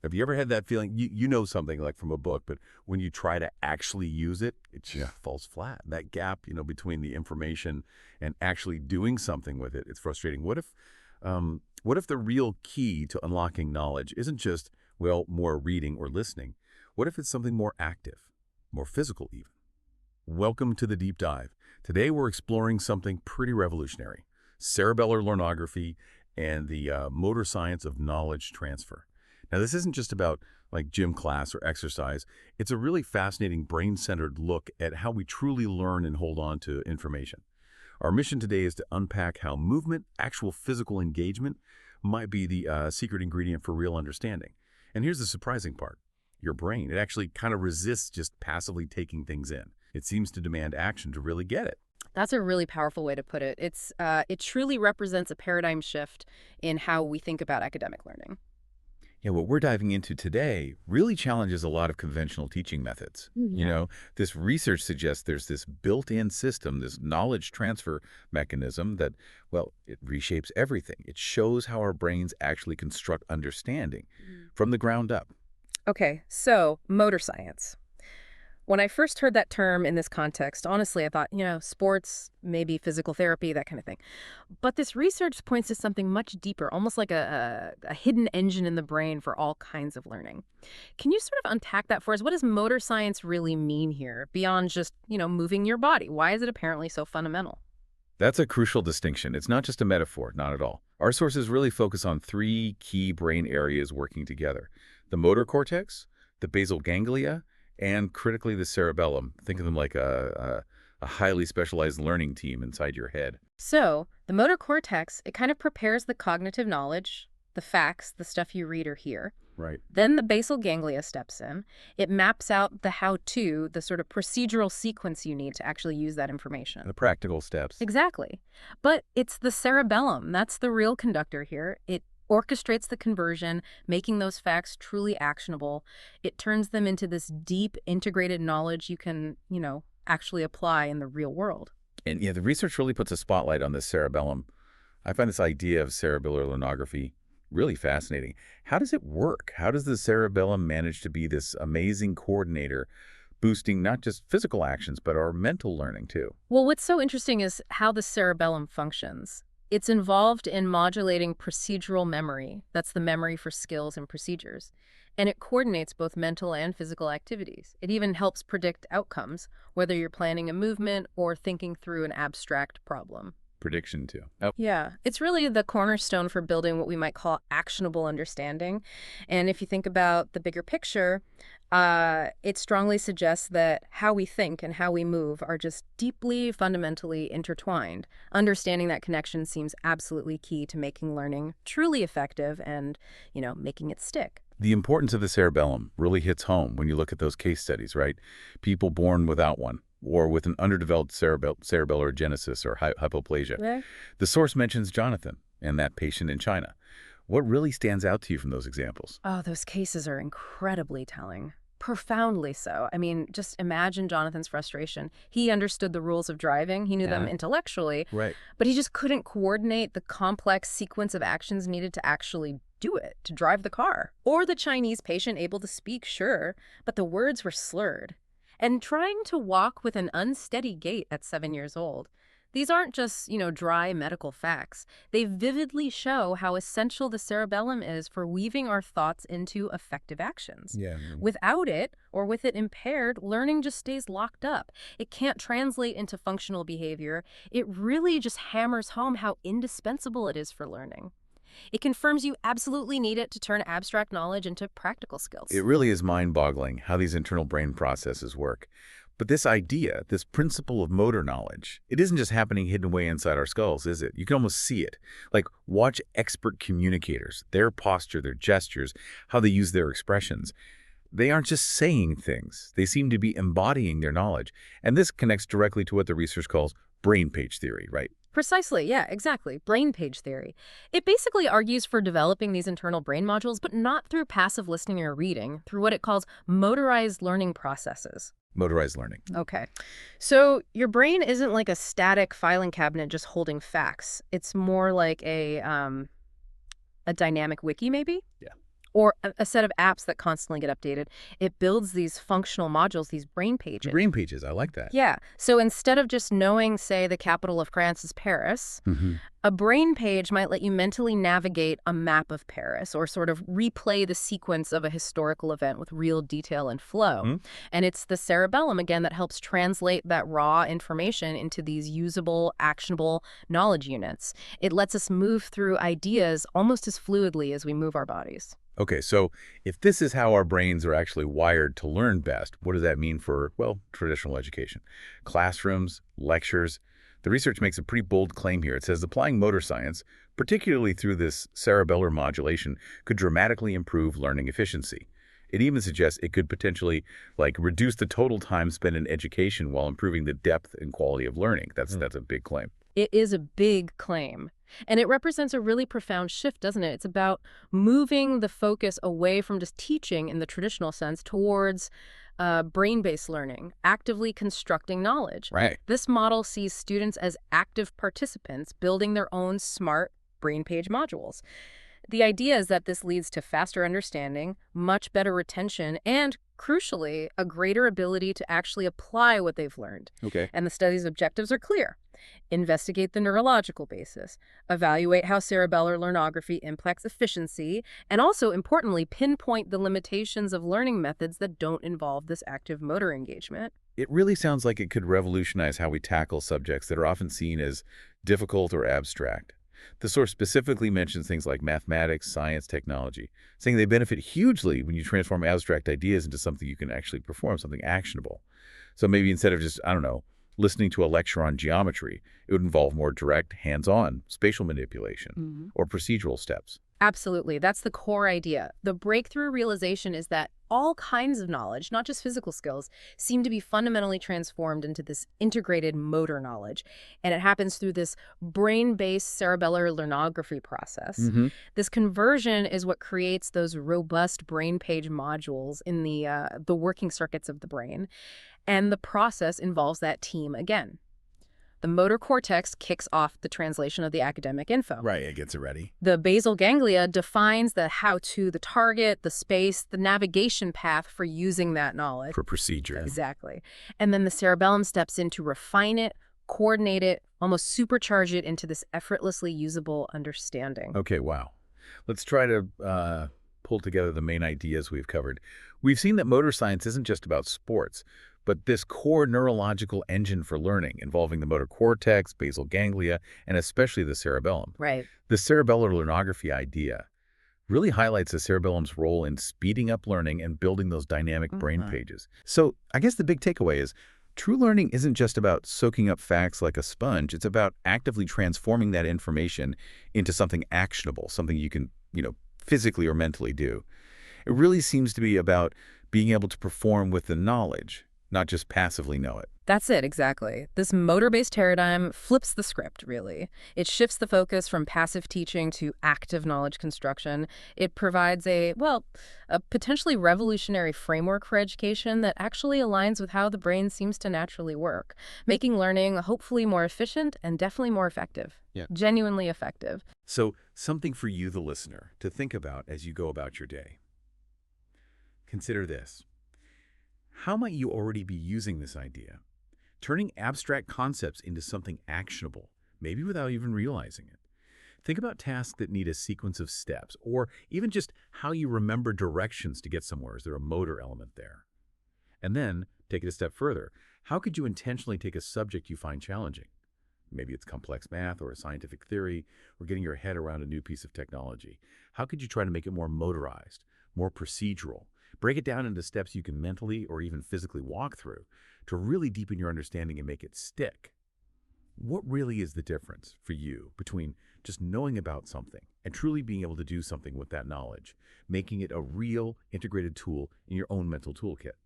Have you ever had that feeling? You know something like from a book, but when you try to actually use it, it just falls flat. That gap, between the information and actually doing something with it, it's frustrating. What if the real key to unlocking knowledge isn't just, well, more reading or listening? What if it's something more active, more physical even? Welcome to the deep dive. Today we're exploring something pretty revolutionary: cerebellar learnography and the motor science of knowledge transfer. Now, this isn't just about like gym class or exercise. It's a really fascinating brain-centered look at how we truly learn and hold on to information. Our mission today is to unpack how movement, actual physical engagement, might be the secret ingredient for real understanding. And here's the surprising part. Your brain, it actually kind of resists just passively taking things in. It seems to demand action to really get it. That's a really powerful way to put it. It truly represents a paradigm shift in how we think about academic learning. Yeah, what we're diving into today really challenges a lot of conventional teaching methods. This research suggests there's this built-in system, this knowledge transfer mechanism that, well, it reshapes everything. It shows how our brains actually construct understanding from the ground up. Okay, so motor science. When I first heard that term in this context, honestly, I thought, sports, maybe physical therapy, that kind of thing. But this research points to something much deeper, almost like a hidden engine in the brain for all kinds of learning. Can you sort of unpack that for us? What does motor science really mean here, beyond just, moving your body? Why is it apparently so fundamental? That's a crucial distinction. It's not just a metaphor, not at all. Our sources really focus on three key brain areas working together: the motor cortex, the basal ganglia, and critically the cerebellum. Think of them like a highly specialized learning team inside your head. So the motor cortex, it kind of prepares the cognitive knowledge, the facts, the stuff you read or hear. Right. Then the basal ganglia steps in. It maps out the how-to, the sort of procedural sequence you need to actually use that information. The practical steps. Exactly. But it's the cerebellum. That's the real conductor here. It orchestrates the conversion, making those facts truly actionable. It turns them into this deep, integrated knowledge you can, actually apply in the real world. And yeah, the research really puts a spotlight on the cerebellum. I find this idea of cerebellar learnography really fascinating. How does it work? How does the cerebellum manage to be this amazing coordinator, boosting not just physical actions, but our mental learning too? Well, what's so interesting is how the cerebellum functions. It's involved in modulating procedural memory. That's the memory for skills and procedures. And it coordinates both mental and physical activities. It even helps predict outcomes, whether you're planning a movement or thinking through an abstract problem. Prediction too. Oh. Yeah, it's really the cornerstone for building what we might call actionable understanding. And if you think about the bigger picture, it strongly suggests that how we think and how we move are just deeply, fundamentally intertwined. Understanding that connection seems absolutely key to making learning truly effective and, making it stick. The importance of the cerebellum really hits home when you look at those case studies, right? People born without one, or with an underdeveloped cerebellar agenesis or hypoplasia. Yeah. The source mentions Jonathan and that patient in China. What really stands out to you from those examples? Oh, those cases are incredibly telling. Profoundly so. I mean, just imagine Jonathan's frustration. He understood the rules of driving. He knew them intellectually. Right. But he just couldn't coordinate the complex sequence of actions needed to actually do it, to drive the car. Or the Chinese patient able to speak, sure, but the words were slurred. And trying to walk with an unsteady gait at 7 years old. These aren't just, dry medical facts. They vividly show how essential the cerebellum is for weaving our thoughts into effective actions. Yeah. Without it, or with it impaired, learning just stays locked up. It can't translate into functional behavior. It really just hammers home how indispensable it is for learning. It confirms you absolutely need it to turn abstract knowledge into practical skills. It really is mind-boggling how these internal brain processes work. But this idea, this principle of motor knowledge, it isn't just happening hidden away inside our skulls, is it? You can almost see it. Like, watch expert communicators, their posture, their gestures, how they use their expressions. They aren't just saying things. They seem to be embodying their knowledge. And this connects directly to what the research calls brainpage theory, right? Precisely, yeah, exactly. Brainpage theory. It basically argues for developing these internal brain modules, but not through passive listening or reading, through what it calls motorized learning processes. Motorized learning. Okay. So your brain isn't like a static filing cabinet just holding facts. It's more like a dynamic wiki, maybe? Yeah. or a set of apps that constantly get updated. It builds these functional modules, these brain pages. Brain pages, I like that. Yeah. So instead of just knowing, say, the capital of France is Paris, a brain page might let you mentally navigate a map of Paris or sort of replay the sequence of a historical event with real detail and flow. And it's the cerebellum, again, that helps translate that raw information into these usable, actionable knowledge units. It lets us move through ideas almost as fluidly as we move our bodies. Okay, so if this is how our brains are actually wired to learn best, what does that mean for, well, traditional education? Classrooms, lectures. The research makes a pretty bold claim here. It says applying motor science, particularly through this cerebellar modulation, could dramatically improve learning efficiency. It even suggests it could potentially, reduce the total time spent in education while improving the depth and quality of learning. That's a big claim. It is a big claim. And it represents a really profound shift, doesn't it? It's about moving the focus away from just teaching in the traditional sense towards brain-based learning, actively constructing knowledge. Right. This model sees students as active participants building their own smart brain page modules. The idea is that this leads to faster understanding, much better retention, and, crucially, a greater ability to actually apply what they've learned. Okay. And the study's objectives are clear. Investigate the neurological basis, evaluate how cerebellar learnography impacts efficiency, and also, importantly, pinpoint the limitations of learning methods that don't involve this active motor engagement. It really sounds like it could revolutionize how we tackle subjects that are often seen as difficult or abstract. The source specifically mentions things like mathematics, science, technology, saying they benefit hugely when you transform abstract ideas into something you can actually perform, something actionable. So maybe instead of just, listening to a lecture on geometry, it would involve more direct, hands-on spatial manipulation or procedural steps. Absolutely. That's the core idea. The breakthrough realization is that all kinds of knowledge, not just physical skills, seem to be fundamentally transformed into this integrated motor knowledge. And it happens through this brain-based cerebellar learnography process. This conversion is what creates those robust brain page modules in the working circuits of the brain. And the process involves that team again. The motor cortex kicks off the translation of the academic info. Right, it gets it ready. The basal ganglia defines the how-to, the target, the space, the navigation path for using that knowledge. For procedure. Exactly. And then the cerebellum steps in to refine it, coordinate it, almost supercharge it into this effortlessly usable understanding. Okay, wow. Let's try to pull together the main ideas we've covered. We've seen that motor science isn't just about sports, but this core neurological engine for learning involving the motor cortex, basal ganglia, and especially the cerebellum. Right. The cerebellar learnography idea really highlights the cerebellum's role in speeding up learning and building those dynamic brain pages. So I guess the big takeaway is true learning isn't just about soaking up facts like a sponge. It's about actively transforming that information into something actionable, something you can, physically or mentally do. It really seems to be about being able to perform with the knowledge, not just passively know it. That's it, exactly. This motor-based paradigm flips the script, really. It shifts the focus from passive teaching to active knowledge construction. It provides a potentially revolutionary framework for education that actually aligns with how the brain seems to naturally work, making learning hopefully more efficient and definitely more effective. Yeah. Genuinely effective. So something for you, the listener, to think about as you go about your day. Consider this. How might you already be using this idea? Turning abstract concepts into something actionable, maybe without even realizing it. Think about tasks that need a sequence of steps, or even just how you remember directions to get somewhere. Is there a motor element there? And then, take it a step further. How could you intentionally take a subject you find challenging? Maybe it's complex math or a scientific theory, or getting your head around a new piece of technology. How could you try to make it more motorized, more procedural? Break it down into steps you can mentally or even physically walk through to really deepen your understanding and make it stick. What really is the difference for you between just knowing about something and truly being able to do something with that knowledge, making it a real integrated tool in your own mental toolkit?